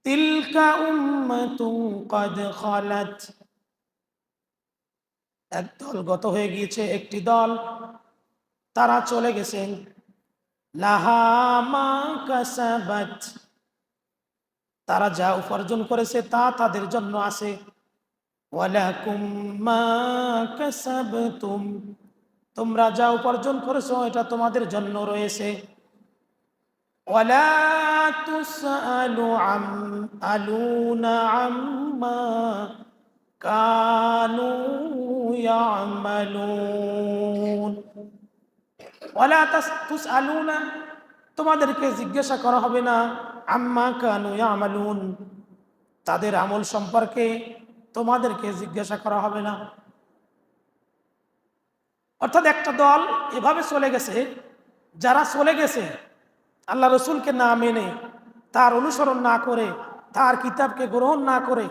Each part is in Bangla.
তিলকা উম্মাতুন ক্বাদ খালাত, এক দল গত হয়ে গিয়েছে, একটি দল তারা চলে গেছেন। লাহা মা কাসাবাত, তারা যা উপার্জন করেছে তা তাদের জন্য আছে। ওয়ালাকুম মা কাসাবতুম, তোমরা যা উপার্জন করেছো এটা তোমাদের জন্য রয়েছে। ওয়ালা তুসআলু আলুনা আম্মা কানু ইয়ামালুন। ওয়ালা তুসআলুনা, তোমাদেরকে জিজ্ঞাসা করা হবে না, আম্মা কানু ইয়ামালুন, তাদের আমল সম্পর্কে তোমাদেরকে জিজ্ঞাসা করা হবে না। অর্থাৎ একটা দল এভাবে চলে গেছে, যারা চলে গেছে আল্লাহ রসুলকে না মেনে, তার অনুসরণ না করে, তার কিতাবকে গ্রহণ না করে,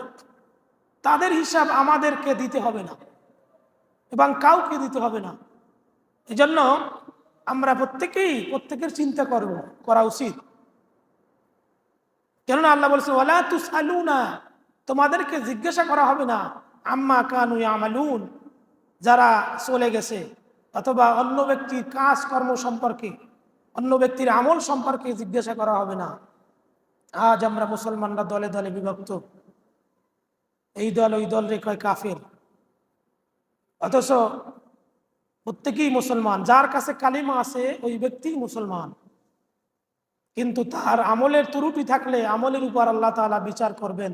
তাদের হিসাব আমাদেরকে দিতে হবে না এবং কাউকে দিতে হবে না। এজন্য আমরা প্রত্যেকের চিন্তা করা উচিত। কেননা আল্লাহ বলছে ওয়ালা তুসআলুনা, তোমাদেরকে জিজ্ঞাসা করা হবে না, আম্মা কানু ইয়ামালুন, যারা চলে গেছে অথবা অন্য ব্যক্তির কাজ কর্ম সম্পর্কে, অন্য ব্যক্তির আমল সম্পর্কে জিজ্ঞাসা করা হবে না। আজ আমরা মুসলমানরা দলে দলে বিভক্ত, এই দল ওই দল রে কয় কাফের, অথচ প্রত্যেকেই মুসলমান। যার কাছে কালিমা আছে ওই ব্যক্তিই মুসলমান, কিন্তু তার আমলের ত্রুটি থাকলে আমলের উপর আল্লাহ তাআলা বিচার করবেন।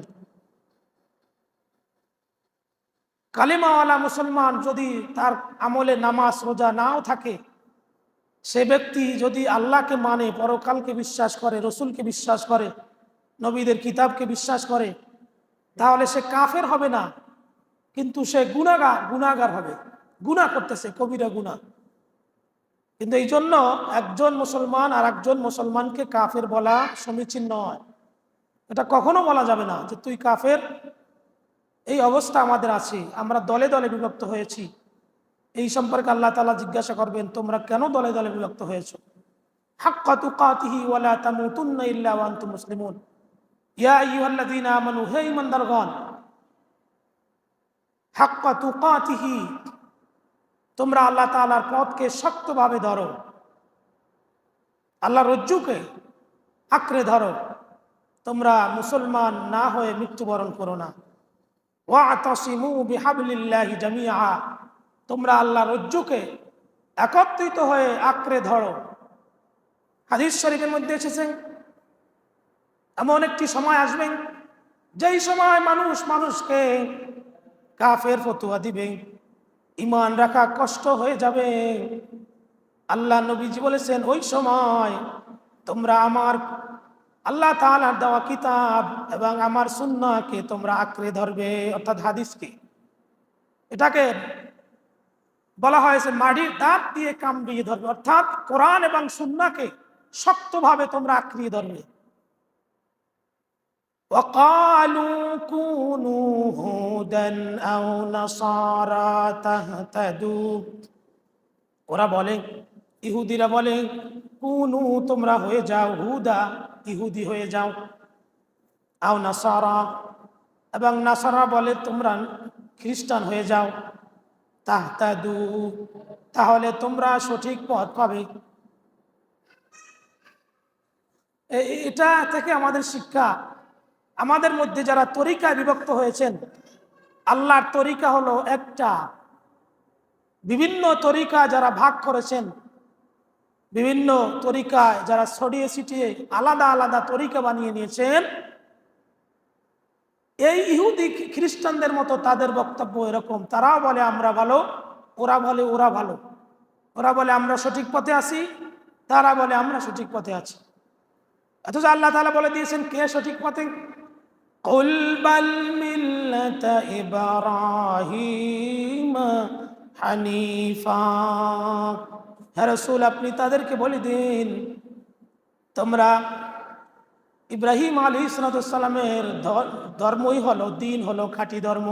কালিমাওয়ালা মুসলমান যদি তার আমলে নামাজ রোজা নাও থাকে, সে ব্যক্তি যদি আল্লাহকে মানে, পরকালকে বিশ্বাস করে, রসুলকে বিশ্বাস করে, নবীদের কিতাবকে বিশ্বাস করে, তাহলে সে কাফের হবে না, কিন্তু সে গুনাহগার হবে, গুনাহ করতেছে, কবিরা গুনাহ। কিন্তু এই জন্য একজন মুসলমান আর একজন মুসলমানকে কাফের বলা সমীচীন নয়। এটা কখনো বলা যাবে না যে তুই কাফের। এই অবস্থা আমাদের আছে, আমরা দলে দলে বিভক্ত হয়েছি। এই সম্পর্কে আল্লাহ তাআলা জিজ্ঞাসা করবেন, তোমরা কেন দলে দলে বিভক্ত হয়েছো? হাক্কা তুকাতিহি ওয়ালা তামুতুন্না ইল্লা ওয়া আনতুম মুসলিমুন। ইয়া আইয়ুহাল্লাযীনা আমানু, হে ঈমানদারগণ, হাক্কা তুকাতিহি, তোমরা আল্লাহ তাআলার পথকে শক্তভাবে ধরো, আল্লাহর রজ্জুকে আঁকড়ে ধরো, তোমরা মুসলমান না হয়ে মৃত্যুবরণ করো না। ওয়াতাসিমু বিহাবলিল্লাহি জামিআ, তোমরা আল্লাহর রজ্জুকে একত্রিত হয়ে আঁকড়ে ধরো। হাদিস শরীফের মধ্যে এসেছে, এমন একটি সময় আসবে যেই সময় মানুষকে কাফের ফতোয়া দিবে, ঈমান রাখা কষ্ট হয়ে যাবে। আল্লাহ নবীজি বলেছেন, ওই সময় তোমরা আমার আল্লাহ তাআলার দেওয়া কিতাব এবং আমার সুন্নাহকে তোমরা আঁকড়ে ধরবে, অর্থাৎ হাদিসকে। এটাকে বলা হয়েছে মাটির দাঁত দিয়ে কামড়িয়ে ধরবে, অর্থাৎ কোরআন এবং সুন্নাহকে শক্তভাবে তোমরা আঁকড়িয়ে ধরবে। ওয়াকালু কুনু হুদান আও নাসারা তাহতাদু, ওরা বলে, ইহুদিরা বলে, কুনু, তোমরা হয়ে যাও, হুদা, ইহুদি হয়ে যাও, আও নাসারা, এবং নাসারা বলে তোমরা খ্রিস্টান হয়ে যাও, তাহতাদু, তাহলে তোমরা সঠিক পথ পাবে। এটা থেকে আমাদের শিক্ষা, আমাদের মধ্যে যারা তরিকায় বিভক্ত হয়েছেন, আল্লাহর তরিকা হলো একটা, বিভিন্ন তরিকা যারা ভাগ করেছেন, বিভিন্ন তরিকায় যারা ছড়িয়ে ছিটিয়ে আলাদা আলাদা তরিকা বানিয়ে নিয়েছেন, এই ইহুদি খ্রিস্টানদের মতো তাদের বক্তব্য এরকম। তারাও বলে আমরা ভালো, ওরা বলে ওরা ভালো, ওরা বলে আমরা সঠিক পথে আছি, তারা বলে আমরা সঠিক পথে আছি। অথচ আল্লাহ তাআলা বলে দিয়েছেন কে সঠিক পথে। কুল বাল মিল্লাতা ইব্রাহিম হানিফা, হে রাসূল আপনি তাদেরকে বলে দিন, তোমরা ইব্রাহিম আলাইহিস সালামের ধর্মই হলো, দিন হলো খাঁটি ধর্ম।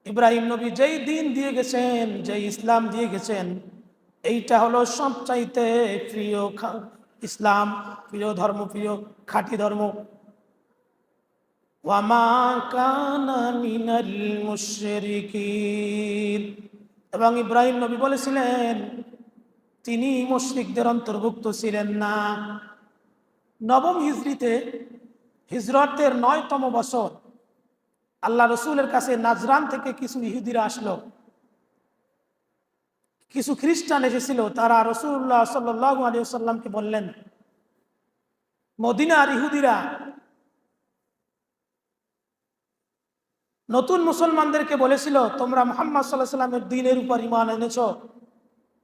ইব্রাহিম নবী যেই দিন দিয়ে গেছেন, যেই ইসলাম দিয়ে গেছেন, এইটা হলো সবচাইতে প্রিয় ইসলাম, প্রিয় ধর্ম, প্রিয় খাঁটি ধর্ম। ওয়ামা কানা মিনাল মুশরিকিন। এবং ইব্রাহিম নবী বলেছিলেন তিনি মুশরিকদের অন্তর্ভুক্ত ছিলেন না। নবম হিজরিতে, হিজরতের 9তম বছর, আল্লাহ রসুলের কাছে নাজরান থেকে কিছু ইহুদিরা আসলো, কিছু খ্রিস্টান এসেছিল। তারা রাসূলুল্লাহ সাল্লাল্লাহু আলাইহি ওয়াসাল্লামকে বললেন, মদিনার ইহুদিরা নতুন মুসলমানদেরকে বলেছিল, তোমরা মুহাম্মদ সাল্লাল্লাহু আলাইহি ওয়াসাল্লামের দ্বীনের উপর ঈমান এনেছো,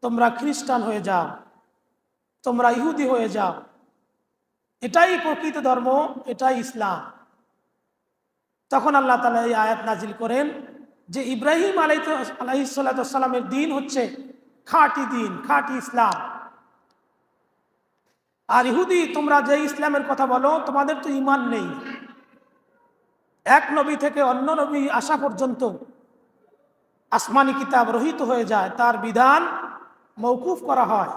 তোমরা খ্রিস্টান হয়ে যাও, তোমরা ইহুদি হয়ে যাও, এটাই প্রকৃত ধর্ম, এটাই ইসলাম। তখন আল্লাহ তাআলা এই আয়াত নাজিল করেন যে ইব্রাহিম আলাইহিস সালামের দ্বীন হচ্ছে খাঁটি দ্বীন, খাঁটি ইসলাম। আর ইহুদি, তোমরা যে ইসলামের কথা বলো, তোমাদের তো ঈমান নেই। এক নবী থেকে অন্য নবী আসা পর্যন্ত আসমানি কিতাব রহিত হয়ে যায়, তার বিধান মওকুফ করা হয়।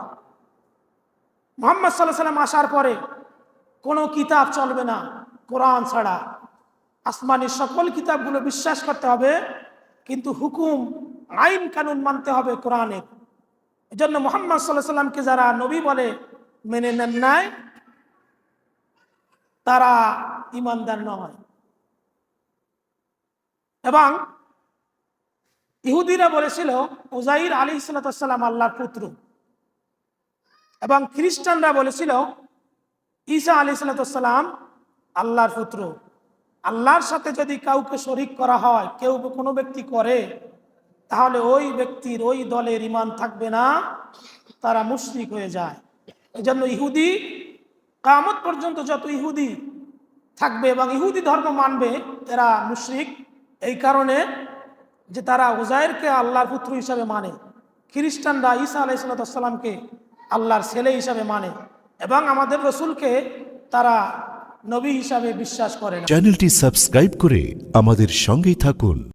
মুহাম্মদ সাল্লাল্লাহু আলাইহি ওয়াসাল্লাম আসার পরে কোনো কিতাব চলবে না কোরআন ছাড়া। আসমানি সকল কিতাবগুলো বিশ্বাস করতে হবে, কিন্তু হুকুম, আইন কানুন মানতে হবে কোরআনের। এজন্য মুহাম্মদ সাল্লাল্লাহু আলাইহি ওয়াসাল্লামকে যারা নবী বলে মেনে নেন নাই, তারা ঈমানদার নয়। এবং ইহুদিরা বলেছিল উযাইর আলাইহিস সালাম আল্লাহর পুত্র, এবং খ্রিস্টানরা বলেছিল ঈসা আলাইহিস সালাম আল্লাহর পুত্র। আল্লাহর সাথে যদি কাউকে শরীক করা হয়, কেউ কোনো ব্যক্তি করে, তাহলে ওই ব্যক্তির, ওই দলের ঈমান থাকবে না, তারা মুশরিক হয়ে যায়। এজন্য ইহুদি, কিয়ামত পর্যন্ত যত ইহুদি থাকবে এবং ইহুদি ধর্ম মানবে, এরা মুশরিক এই কারণে যে তারা উযাইরকে আল্লাহর পুত্র হিসাবে মানে। খ্রিস্টানরা ঈসা আলাইহিস সালামকে আল্লাহর ছেলে হিসাবে মানে, এবং আমাদের রসুলকে তারা নবী হিসাবে বিশ্বাস করে না। চ্যানেলটি সাবস্ক্রাইব করে আমাদের সঙ্গেই থাকুন।